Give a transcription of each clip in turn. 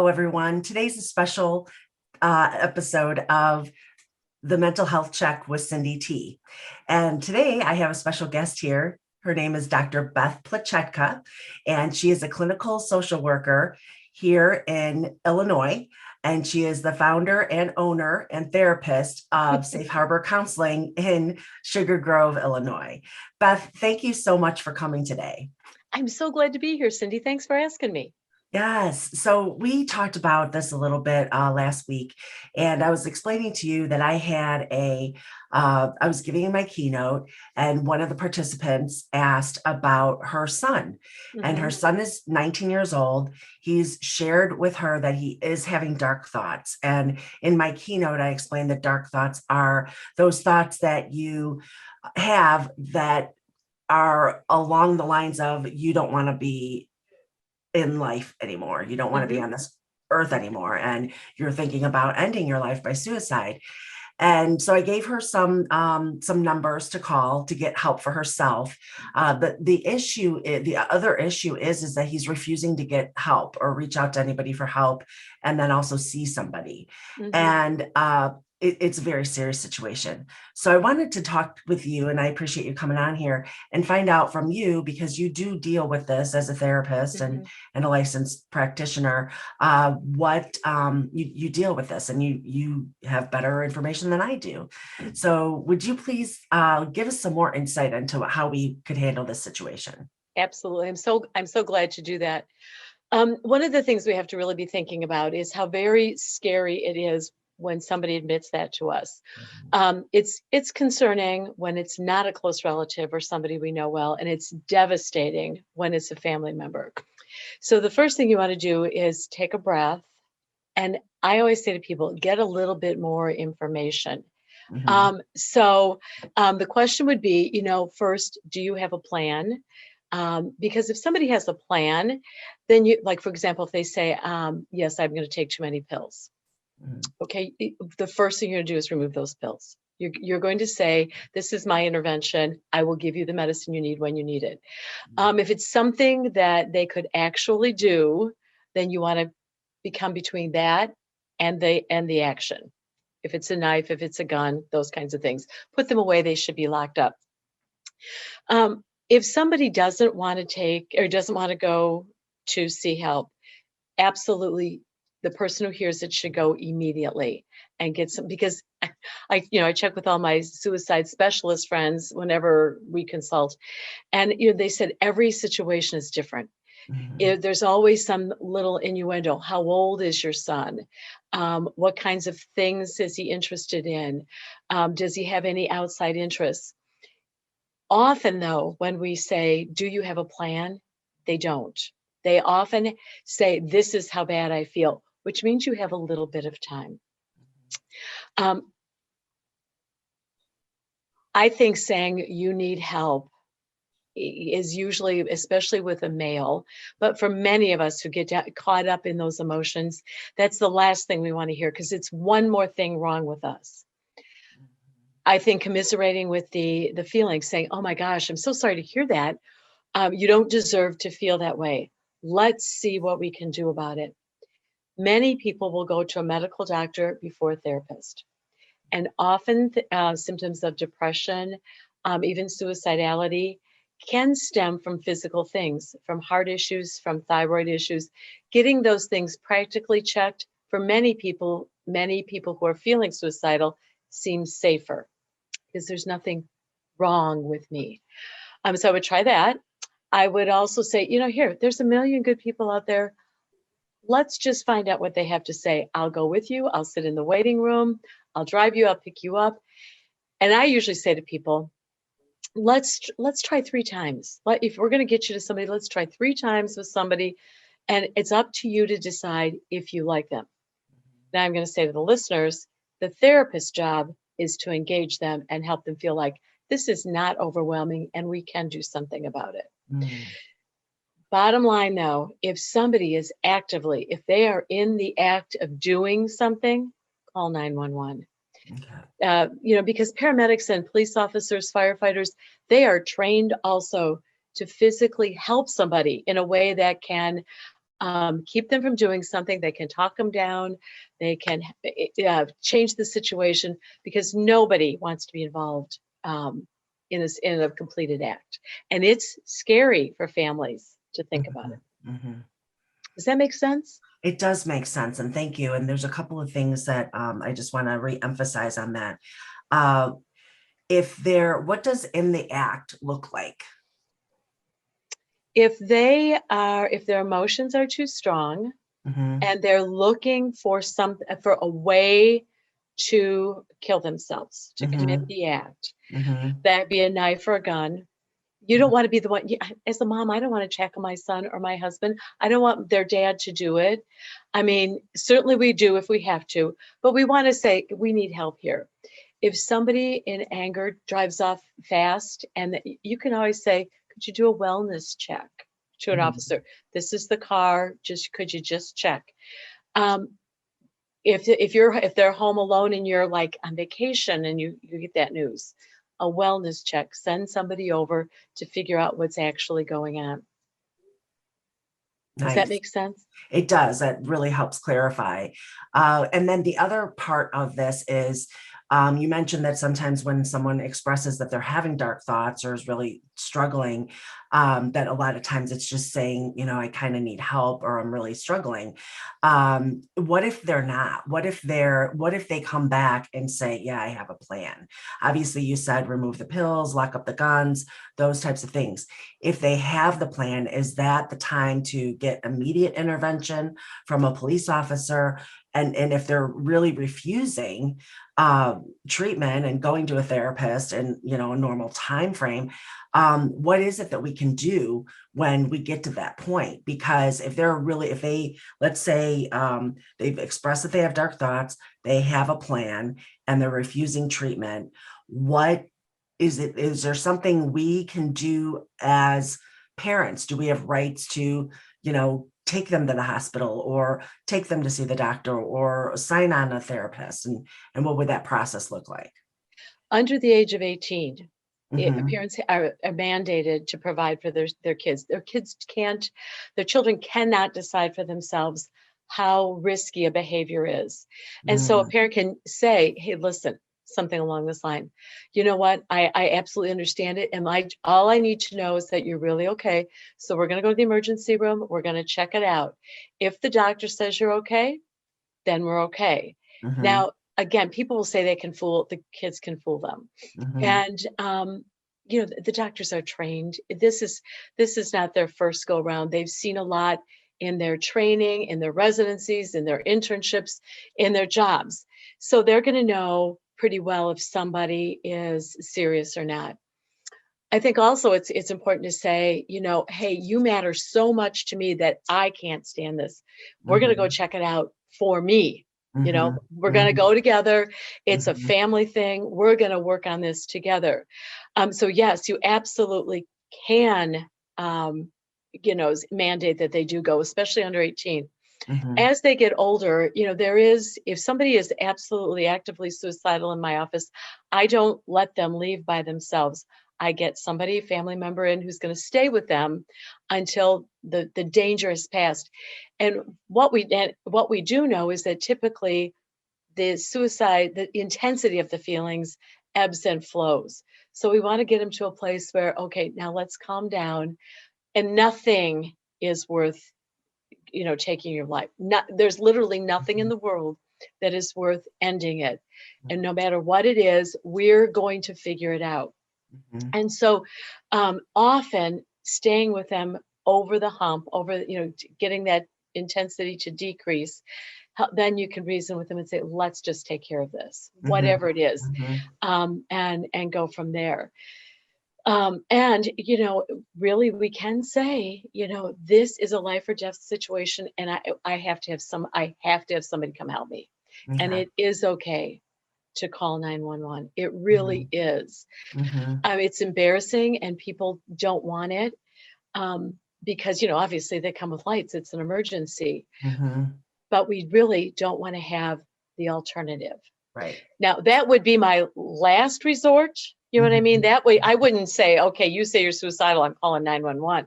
Hello, everyone. Today's a special episode of the Mental Health Check with Cindy T. And today I have a special guest here. Her name is Dr. Beth Plachetka, and she is a clinical social worker here in Illinois. And she is the founder and owner and therapist of Safe Harbor Counseling in Sugar Grove, Illinois. Beth, thank you so much for coming today. I'm so glad to be here, Cindy. Thanks for asking me. Yes. So we talked about this a little bit last week, and I was explaining to you that I was giving my keynote, and one of the participants asked about her son, and her son is 19 years old. He's shared with her that he is having dark thoughts. And in my keynote, I explained that dark thoughts are those thoughts that you have that are along the lines of you don't want to be in life anymore. You don't want to be on this earth anymore. And you're thinking about ending your life by suicide. And so I gave her some numbers to call to get help for herself. But the other issue is that he's refusing to get help or reach out to anybody for help, and then also see somebody. And it's a very serious situation. So I wanted to talk with you, and I appreciate you coming on here and find out from you, because you do deal with this as a therapist and a licensed practitioner, what you deal with this, and you have better information than I do. So would you please give us some more insight into how we could handle this situation? Absolutely. I'm so glad to do that. One of the things we have to really be thinking about is how very scary it is when somebody admits that to us. It's concerning when it's not a close relative or somebody we know well, and it's devastating when it's a family member. So the first thing you want to do is take a breath. And I always say to people, get a little bit more information. So the question would be, first, do you have a plan? Because if somebody has a plan, then like, for example, if they say, yes, I'm going to take too many pills. Okay, the first thing you're going to do is remove those pills. You're going to say, this is my intervention. I will give you the medicine you need when you need it. If it's something that they could actually do, then you want to become between that and the action. If it's a knife, if it's a gun, those kinds of things, put them away. They should be locked up. If somebody doesn't want to take or doesn't want to go to see help, absolutely, the person who hears it should go immediately and get some, because I check with all my suicide specialist friends whenever we consult, and they said every situation is different. There's always some little innuendo. How old is your son? What kinds of things is he interested in? Does he have any outside interests? Often, though, when we say, do you have a plan? They don't. They often say, this is how bad I feel, which means you have a little bit of time. I think saying you need help is usually, especially with a male, but for many of us who get caught up in those emotions, that's the last thing we want to hear, because it's one more thing wrong with us. I think commiserating with the feelings, saying, oh my gosh, I'm so sorry to hear that. You don't deserve to feel that way. Let's see what we can do about it. Many people will go to a medical doctor before a therapist. And often symptoms of depression, even suicidality, can stem from physical things, from heart issues, from thyroid issues. Getting those things practically checked for many people who are feeling suicidal seems safer, because there's nothing wrong with me. So I would try that. I would also say, there's a million good people out there. Let's just find out what they have to say. I'll go with you. I'll sit in the waiting room. I'll drive you. I'll pick you up. And I usually say to people, let's try 3 times. If we're going to get you to somebody, let's try 3 times with somebody. And it's up to you to decide if you like them. Now I'm going to say to the listeners, the therapist's job is to engage them and help them feel like this is not overwhelming and we can do something about it. Bottom line, though, if somebody is if they are in the act of doing something, call 911. Because paramedics and police officers, firefighters, they are trained also to physically help somebody in a way that can keep them from doing something. They can talk them down. They can change the situation, because nobody wants to be involved in a completed act. And it's scary for families to think about it. Mhm. Does that make sense? It does make sense, and thank you. And there's a couple of things that I just want to re-emphasize on that. Uh, what does in the act look like? If their emotions are too strong, Mhm, and they're looking for a way to kill themselves, to commit mhm, the act, mhm, that'd be a knife or a gun. You don't want to be the one. As a mom, I don't want to tackle my son or my husband. I don't want their dad to do it. I mean, certainly we do if we have to, but we want to say we need help here. If somebody in anger drives off fast, and you can always say, could you do a wellness check to an mhm. officer? This is the car. Could you just check? Um, if they're home alone and you're like on vacation and you get that news, a wellness check, send somebody over to figure out what's actually going on. Does that Nice. make sense? It does. That really helps clarify. And then the other part of this is you mentioned that sometimes when someone expresses that they're having dark thoughts or is really struggling, that a lot of times it's just saying, I kind of need help or I'm really struggling. What if they're not? What if they come back and say, yeah, I have a plan? Obviously, you said remove the pills, lock up the guns, those types of things. If they have the plan, is that the time to get immediate intervention from a police officer? And if they're really refusing treatment and going to a therapist and a normal time frame, what is it that we can do when we get to that point? Because if they, let's say they've expressed that they have dark thoughts, they have a plan, and they're refusing treatment, what is there something we can do as parents? Do we have rights to, take them to the hospital or take them to see the doctor or sign on a therapist? And what would that process look like? Under the age of 18, Mm-hmm. parents are mandated to provide for their kids. Their children cannot decide for themselves how risky a behavior is. And so a parent can say, hey, listen, something along this line. You know what? I absolutely understand it. And all I need to know is that you're really okay. So we're going to go to the emergency room. We're going to check it out. If the doctor says you're okay, then we're okay. Mm-hmm. Now, again, people will say the kids can fool them. Mm-hmm. And the doctors are trained. This is not their first go round. They've seen a lot in their training, in their residencies, in their internships, in their jobs. So they're going to know pretty well if somebody is serious or not. I think also it's important to say, hey, you matter so much to me that I can't stand this. We're going to go Mm-hmm. check it out for me. Mm-hmm. We're going to Mm-hmm. go together. It's a Mm-hmm. family thing. We're going to work on this together. So yes, you absolutely can, mandate that they do go, especially under 18. Mm-hmm. As they get older, if somebody is absolutely actively suicidal in my office, I don't let them leave by themselves. I get somebody, family member in who's going to stay with them until the danger is past. And what we do know is that typically the intensity of the feelings ebbs and flows. So we want to get them to a place where, okay, now let's calm down, and nothing is worth taking your life. There's literally nothing in the world that is worth ending it. And no matter what it is, we're going to figure it out. Mm-hmm. And so often staying with them over the hump, getting that intensity to decrease, then you can reason with them and say, let's just take care of this, Mm-hmm. whatever it is, Mm-hmm. and go from there. And really we can say, this is a life or death situation, and I have to have somebody come help me. And Okay. it is okay to call 911. It Mm-hmm. really is. Mm-hmm. It's embarrassing and people don't want it, because, obviously they come with lights. It's an emergency, Mm-hmm. but we really don't want to have the alternative. Right. Now, that would be my last resort. You know what I mean? Mm-hmm. That way, I wouldn't say, okay, you say you're suicidal, I'm calling 911.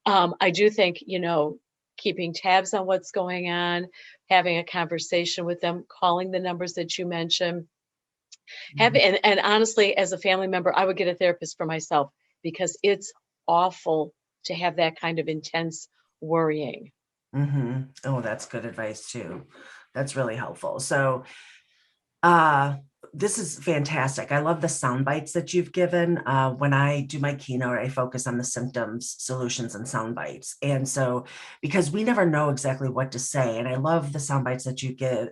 I do think, keeping tabs on what's going on, having a conversation with them, calling the numbers that you mentioned. And honestly, as a family member, I would get a therapist for myself because it's awful to have that kind of intense worrying. Oh, that's good advice too. That's really helpful. So, uh, this is fantastic. I love the sound bites that you've given. When I do my keynote, I focus on the symptoms, solutions, and sound bites. And so, because we never know exactly what to say, and I love the sound bites that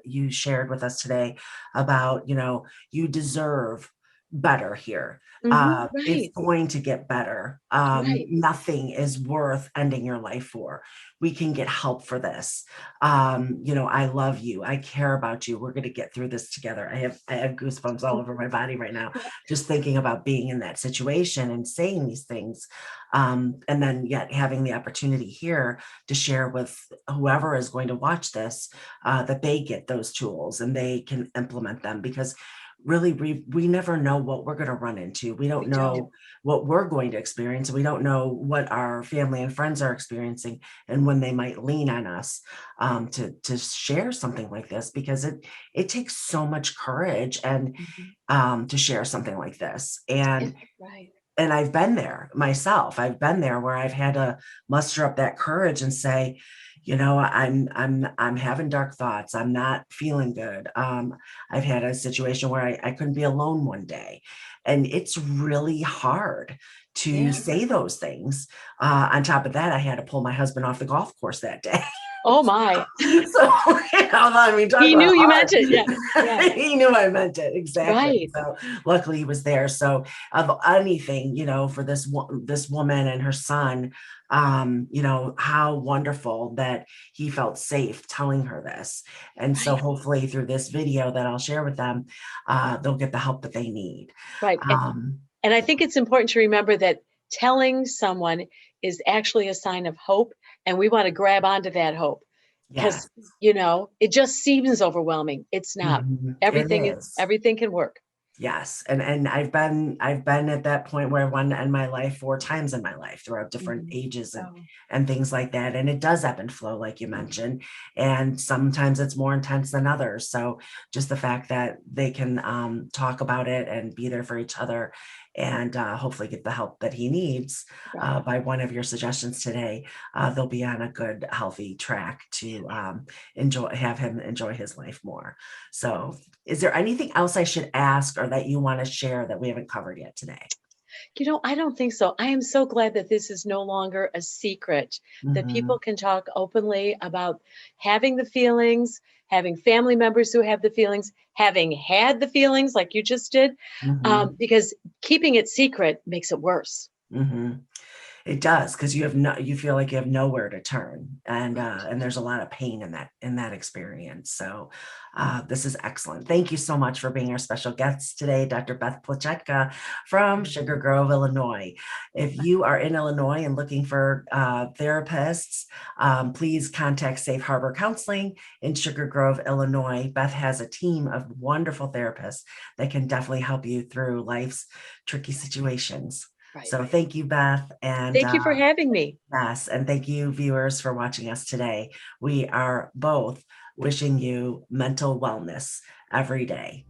you shared with us today about, you deserve better here. It's Right, going to get better. right, Nothing is worth ending your life for. We can get help for this. I love you. I care about you. We're going to get through this together. I have goosebumps all over my body right now, just thinking about being in that situation and saying these things. And then yet having the opportunity here to share with whoever is going to watch this, that they get those tools and they can implement them, because really we never know what we're going to run into. We don't we don't. know what we're going to experience. We don't know what our family and friends are experiencing and when they might lean on us, to share something like this, because it takes so much courage and Mhm. to share something like this. Right, And I've been there myself. I've been there where I've had to muster up that courage and say, I'm having dark thoughts. I'm not feeling good. I've had a situation where I couldn't be alone one day, and it's really hard to yeah. say those things. On top of that, I had to pull my husband off the golf course that day. Oh my, So, I mean, talk he about knew you meant hard. it. Yeah, yeah, He knew I meant it exactly. right, So luckily he was there. So of anything, for this woman and her son, how wonderful that he felt safe telling her this. And so right, hopefully through this video that I'll share with them, they'll get the help that they need. right. Um, And I think it's important to remember that telling someone is actually a sign of hope, and we want to grab onto that hope yes. because it just seems overwhelming. It's not. It is. Everything can work. Yes. And I've been at that point where I wanted to end my life 4 times in my life throughout different Mhm. ages and Oh, and things like that. And it does ebb and flow, like you mentioned. And sometimes it's more intense than others. So just the fact that they can talk about it and be there for each other, and hopefully get the help that he needs, right. by one of your suggestions today, they'll be on a good, healthy track to have him enjoy his life more. So is there anything else I should ask or that you want to share that we haven't covered yet today? I don't think so. I am so glad that this is no longer a secret, that Hmm. people can talk openly about having the feelings, having family members who have the feelings, having had the feelings like you just did, Hmm. because keeping it secret makes it worse. Hmm. It does, because you feel like you have nowhere to turn, and there's a lot of pain in that experience. So this is excellent. Thank you so much for being our special guest today, Dr. Beth Plachetka from Sugar Grove, Illinois. If you are in Illinois and looking for therapists, please contact Safe Harbor Counseling in Sugar Grove, Illinois. Beth has a team of wonderful therapists that can definitely help you through life's tricky situations. Right. So thank you, Beth. And Thank you for having me. yes, and thank you, viewers, for watching us today. We are both wishing you mental wellness every day.